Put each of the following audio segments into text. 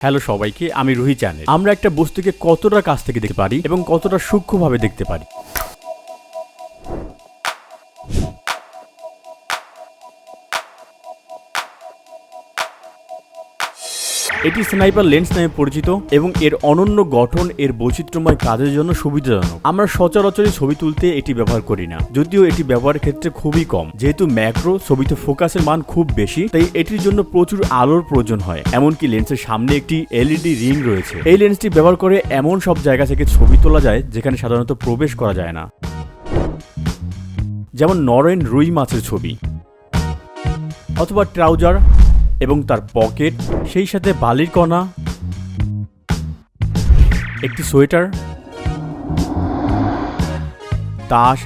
Hello সবাইকে, আমি রুহি চ্যানেট। আমরা একটা বস্তুকে কতটা কাছ থেকে দেখতে পারি এবং কতটা সূক্ষ্মভাবে দেখতে পারি। এটি স্নাইপার লেন্স নামে পরিচিত এবং এর অনন্য গঠন এর বৈচিত্র্যময় কাজের জন্য সুবিধাজনক। আমরা সচরাচর ছবি তুলতে এটি ব্যবহার করি না, যদিও এটি ব্যবহারের ক্ষেত্রে খুবই কম। যেহেতু ম্যাক্রো ছবিতে ফোকাসের মান খুব বেশি, তাই এটির জন্য প্রচুর আলোর প্রয়োজন হয়। এমনকি লেন্সের সামনে একটি এলইডি রিং রয়েছে। এই লেন্সটি ব্যবহার করে এমন সব জায়গা থেকে ছবি তোলা যায় যেখানে সাধারণত প্রবেশ করা যায় না, যেমন নরওয়েন রুই মাছের ছবি, অথবা ট্রাউজার এবং তার পকেট, সেই সাথে বালির কণা, একটি সোয়েটার, তাস,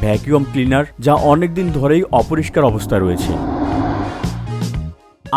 ভ্যাকুয়াম ক্লিনার যা অনেকদিন ধরেই অপরিষ্কার অবস্থায় রয়েছে।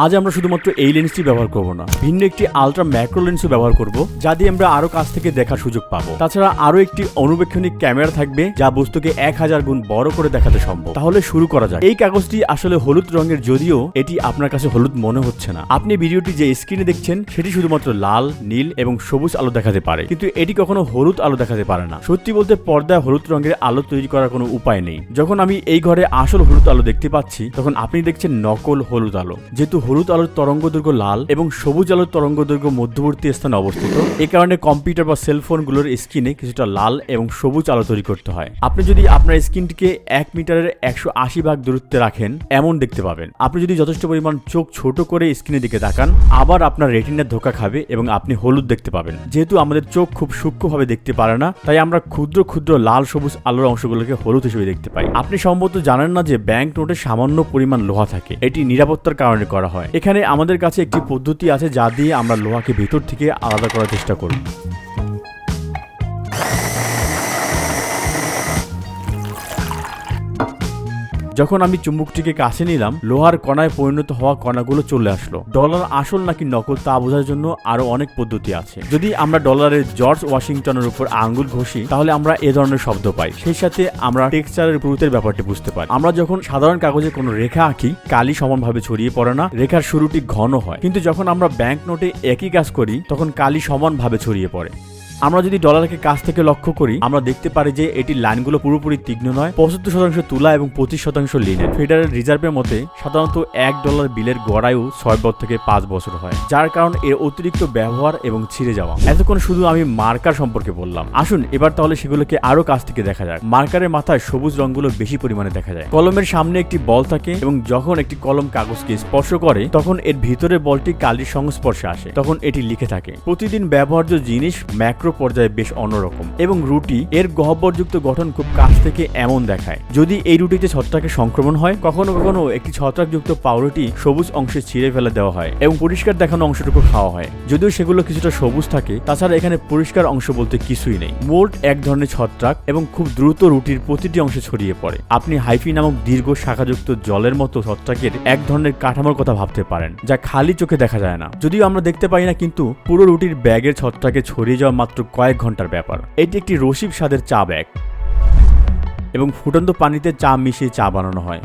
আজ আমরা শুধুমাত্র এই লেন্সটি ব্যবহার করব না, ভিন্ন একটি আলট্রা ম্যাক্রো লেন্সও ব্যবহার করব, যা দিয়ে আমরা আরো কাছ থেকে দেখার সুযোগ পাবো। তাছাড়া আরো একটি অনুবেক্ষণিক ক্যামেরা থাকবে যা বস্তুকে 1000 গুণ বড় করে দেখাতে সম্ভব। তাহলে শুরু করা যাক। এই কাগজটি আসলে হলুদ রঙের, যদিও এটি আপনার কাছে হলুদ মনে হচ্ছে না। আপনি ভিডিওটি যে স্ক্রিনে দেখছেন সেটি শুধুমাত্র লাল, নীল এবং সবুজ আলো দেখাতে পারে, কিন্তু এটি কখনো হলুদ আলো দেখাতে পারে না। সত্যি বলতে পর্দায় হলুদ রঙের আলো তৈরি করার কোনো উপায় নেই। যখন আমি এই ঘরে আসল হলুদ আলো দেখতে পাচ্ছি, তখন আপনি দেখছেন নকল হলুদ আলো। যেহেতু হলুদ আলোর তরঙ্গদৈর্ঘ্য লাল এবং সবুজ আলোর তরঙ্গদৈর্ঘ্য মধ্যবর্তী স্থানে অবস্থিত, এ কারণে কম্পিউটার বা সেলফোনগুলোর স্ক্রিনে কিছুটা লাল এবং সবুজ আলো তৈরি করতে হয়। আপনি যদি আপনার স্ক্রিনটিকে 1 মিটারের 180 ভাগ দূরত্বে রাখেন, এমন দেখতে পাবেন। আপনি যদি যথেষ্ট পরিমাণ চোখ ছোট করে স্ক্রিনের দিকে তাকান, আবার আপনার রেটিনার ধোঁকা খাবে এবং আপনি হলুদ দেখতে পাবেন। যেহেতু আমাদের চোখ খুব সূক্ষ্মভাবে দেখতে পারে না, তাই আমরা ক্ষুদ্র ক্ষুদ্র লাল সবুজ আলোর অংশগুলোকে হলুদ হিসেবে দেখতে পাই। আপনি সম্ভবত জানেন না যে ব্যাংক নোটে সামান্য পরিমাণ লোহা থাকে। এটি নিরাপত্তার কারণে করা হয়। এখানে আমাদের কাছে একটি পদ্ধতি আছে যা দিয়ে আমরা লোহাকে ভেতর থেকে আলাদা করার চেষ্টা করি। যখন আমি চুম্বকটিকে কাছে নিলাম, লোহার কণায় পরিণত হওয়া কণাগুলো চলে আসলো। ডলার আসল নাকি নকল তা বোঝার জন্য আরো অনেক পদ্ধতি আছে। যদি আমরা ডলারের জর্জ ওয়াশিংটনের উপর আঙ্গুল ঘষি, তাহলে আমরা এ ধরনের শব্দ পাই। সেই সাথে আমরা টেক্সচারের পুরুত্বের ব্যাপারটি বুঝতে পারি। আমরা যখন সাধারণ কাগজে কোনো রেখা আঁকি, কালি সমানভাবে ছড়িয়ে পড়ে না, রেখার শুরুটি ঘন হয়। কিন্তু যখন আমরা ব্যাংক নোটে একই কাজ করি, তখন কালি সমানভাবে ছড়িয়ে পড়ে। আমরা যদি ডলারকে কাছ থেকে লক্ষ্য করি, আমরা দেখতে পারি যে এটির লাইনগুলো পুরোপুরি তীক্ষ্ণ নয়। 75% তুলা এবং 25% লিনেন। ফেডারেল রিজার্ভের মতে সাধারণত $1 বিলের গড় আয়ু 6 থেকে 5 বছর হয়, যার কারণ এর অতিরিক্ত ব্যবহার এবং ছিঁড়ে যাওয়া। এতক্ষণ শুধু আমি মার্কার সম্পর্কে বললাম। আসুন এবার তাহলে সেগুলোকে আরো কাছ থেকে দেখা যাক। মার্কারের মাথায় সবুজ রঙগুলো বেশি পরিমাণে দেখা যায়। কলমের সামনে একটি বল থাকে এবং যখন একটি কলম কাগজকে স্পর্শ করে, তখন এর ভিতরে বলটি কালির সংস্পর্শে আসে, তখন এটি লিখে থাকে। প্রতিদিন ব্যবহার্য জিনিস ম্যাক্রো পর্যায়ে বেশ অন্যরকম। এবং রুটি এর গহ্বরযুক্ত গঠন খুব কাছ থেকে এমন দেখায়। যদি এই রুটিতে ছত্রাকের সংক্রমণ হয়, কখনো কখনো একটি ছত্রাকযুক্ত পাউরুটি সবুজ অংশে ছিঁড়ে ফেলে দেওয়া হয় এবং পরিষ্কার দেখানো অংশটুকু খাওয়া হয়। যদিও সেগুলো কিছুটা সবুজ থাকে, তাছাড়া এখানে পরিষ্কার অংশ বলতে কিছুই নেই। মোল্ড এক ধরনের ছত্রাক এবং খুব দ্রুত রুটির প্রতিটি অংশে ছড়িয়ে পড়ে। আপনি হাইফি নামক দীর্ঘ শাখাযুক্ত জলের মতো ছত্রাকের এক ধরনের কাঠামোর কথা ভাবতে পারেন, যা খালি চোখে দেখা যায় না। যদিও আমরা দেখতে পাই না, কিন্তু পুরো রুটির ব্যাগের ছত্রাকে ছড়িয়ে যাওয়া মাত্র কয়েক ঘন্টার ব্যাপার। এটি একটি রসিব স্বাদের চা ব্যাগ এবং ফুটন্ত পানিতে চা মিশিয়ে চা বানানো হয়।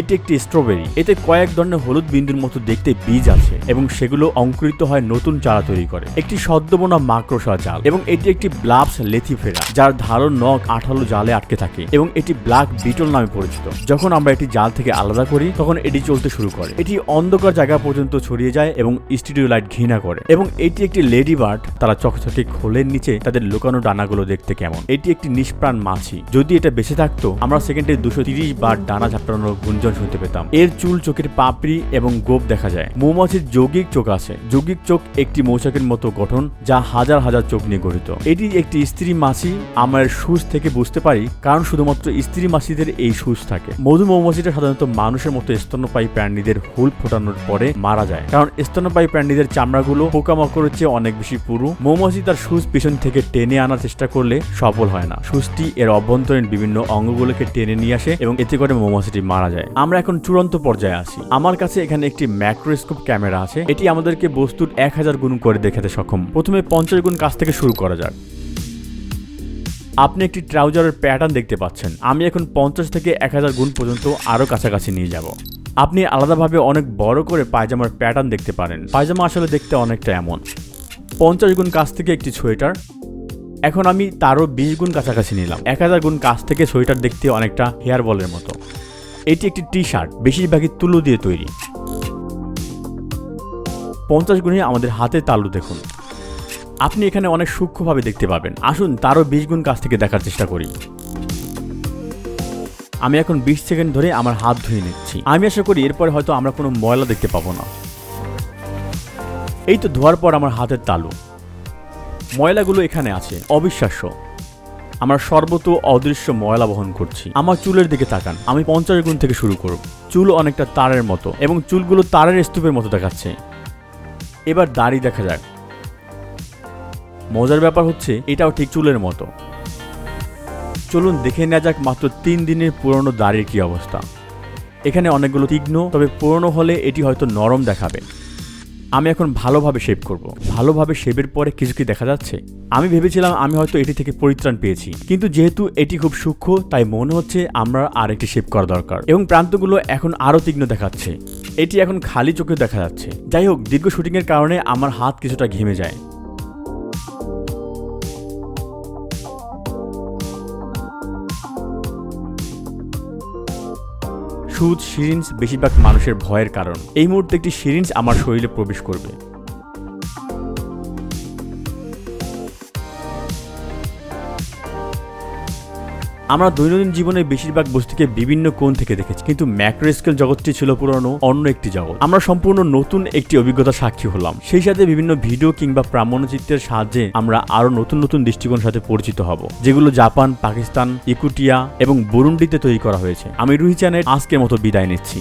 এটি একটি স্ট্রবেরি। এতে কয়েক ধরনের হলুদ বিন্দুর মতো দেখতে বীজ আছে এবং সেগুলো অঙ্কুরিত হয় নতুন চারা তৈরি করে। একটি সদ্যবোনা মাকড়সা জাল এবং এটি একটি ব্লাবস লেথিফেরা, যার ধারণ নখ আঠালো জালে আটকে থাকে এবং এটি ব্ল্যাক বিটল নামে পরিচিত। যখন আমরা এটি জাল থেকে আলাদা করি, তখন এটি চলতে শুরু করে। এটি অন্ধকার জায়গা পর্যন্ত ছড়িয়ে যায় এবং স্টুডিও লাইট ঘৃণা করে। এবং এটি একটি লেডি বার্ড। তারা চকচকে খোলের নিচে তাদের লুকানো ডানাগুলো দেখতে কেমন। এটি একটি নিষ্প্রাণ মাছি। যদি এটা বেঁচে থাকতো, আমরা সেকেন্ডে 230 বার ডানা ঝাপটানোর গুঞ্জন শুনতে পেতাম। এর চুল, চোখের পাপড়ি এবং গোপ দেখা যায়। মৌমাছির যৌগিক চোখ আছে। যৌগিক চোখ একটি মৌচাকের মতো গঠন, যা হাজার হাজার চোখ নিয়ে গঠিত। এটি একটি স্ত্রী মাছি। আমরা এর সুচ থেকে বুঝতে পারি, কারণ শুধুমাত্র স্ত্রী মাছিদের এই সুচ থাকে। মধু মৌমাছিটা সাধারণত মানুষের মতো স্তন্যপায়ী প্রাণীদের হুল ফোটানোর পরে মারা যায়, কারণ স্তন্যপায়ী প্রাণীদের চামড়াগুলো পোকামাকড়ের চেয়ে অনেক বেশি পুরু। মৌমাছি তার সুচ পিছন থেকে টেনে আনার চেষ্টা করলে সফল হয় না। সুচটি এর অভ্যন্তরীণ বিভিন্ন অঙ্গগুলোকে টেনে নিয়ে আসে এবং এতে করে মৌমাছিটি মারা যায়। আমরা এখন চূড়ান্ত পর্যায়ে আছি। আমার কাছে এখানে একটি ম্যাক্রোস্কোপ ক্যামেরা আছে। এটি আমাদেরকে বস্তুর 1000 গুণ করে দেখাতে সক্ষম। প্রথমে 50 গুণ কাছ থেকে শুরু করা যাক। আপনি একটি ট্রাউজারের প্যাটার্ন দেখতে পাচ্ছেন। আমি এখন 50 থেকে 1000 গুণ পর্যন্ত আরও কাছাকাছি নিয়ে যাব। আপনি আলাদাভাবে অনেক বড় করে পায়জামার প্যাটার্ন দেখতে পারেন। পায়জামা আসলে দেখতে অনেকটা এমন। 50 গুণ কাছ থেকে একটি সোয়েটার। এখন আমি তারও 20 গুণ কাছাকাছি নিলাম। 1000 গুণ কাছ থেকে সোয়েটার দেখতে অনেকটা হেয়ার বলের মতো। এটি একটি টি শার্ট, বেশিরভাগই তুলো দিয়ে তৈরি। 50 গুণে আমাদের হাতের তালু দেখুন। আপনি এখানে অনেক সূক্ষ্মভাবে দেখতে পাবেন। আসুন তারও 20 গুণ কাছ থেকে দেখার চেষ্টা করি। আমি এখন 20 সেকেন্ড ধরে আমার হাত ধুয়ে নিচ্ছি। আমি আশা করি এরপরে হয়তো আমরা কোনো ময়লা দেখতে পাবো না। এই তো ধোয়ার পর আমার হাতের তালু। ময়লাগুলো এখানে আছে, অবিশ্বাস্য। আমরা সর্বত অদৃশ্য ময়লা বহন করছি। আমার চুলের দিকে তাকান। আমি 50 গুণ থেকে শুরু করব। চুল অনেকটা তারের মতো এবং চুলগুলো তারের স্তূপের মতো দেখাচ্ছে। এবার দাড়ি দেখা যাক। মজার ব্যাপার হচ্ছে এটাও ঠিক চুলের মতো। চলুন দেখে নেওয়া যাক মাত্র 3 দিনের পুরনো দাড়ির কি অবস্থা। এখানে অনেকগুলো তীক্ষ্ণ, তবে পুরনো হলে এটি হয়তো নরম দেখাবে। আমি এখন ভালোভাবে শেভ করব। ভালোভাবে শেভের পরে কিছু কি দেখা যাচ্ছে? আমি ভেবেছিলাম আমি হয়তো এটি থেকে পরিত্রাণ পেয়েছি, কিন্তু যেহেতু এটি খুব সূক্ষ্ম তাই মনে হচ্ছে আমরা আরেকটি শেভ করা দরকার। এবং প্রান্তগুলো এখন আরও তীক্ষ্ণ দেখাচ্ছে। এটি এখন খালি চোখে দেখা যাচ্ছে। যাই হোক, দীর্ঘ শুটিংয়ের কারণে আমার হাত কিছুটা ঘেমে যায়। সুচ, সিরিঞ্জ বেশিরভাগ মানুষের ভয়ের কারণ। এই মুহূর্তে একটি সিরিঞ্জ আমার শরীরে প্রবেশ করবে। আমরা দৈনন্দিন জীবনে বেশিরভাগ বস্তুকে বিভিন্ন কোণ থেকে দেখেছি, কিন্তু ম্যাক্রোস্কেল জগৎটি ছিল পুরনো অন্য একটি জগৎ। আমরা সম্পূর্ণ নতুন একটি অভিজ্ঞতার সাক্ষী হলাম। সেই সাথে বিভিন্ন ভিডিও কিংবা প্রামাণ্যচিত্রের সাহায্যে আমরা আরো নতুন নতুন দৃষ্টিকোণের সাথে পরিচিত হব, যেগুলো জাপান, পাকিস্তান, ইকুটিয়া এবং বুরুন্ডিতে তৈরি করা হয়েছে। আমি রুহি চ্যানেট আজকের মতো বিদায় নিচ্ছি।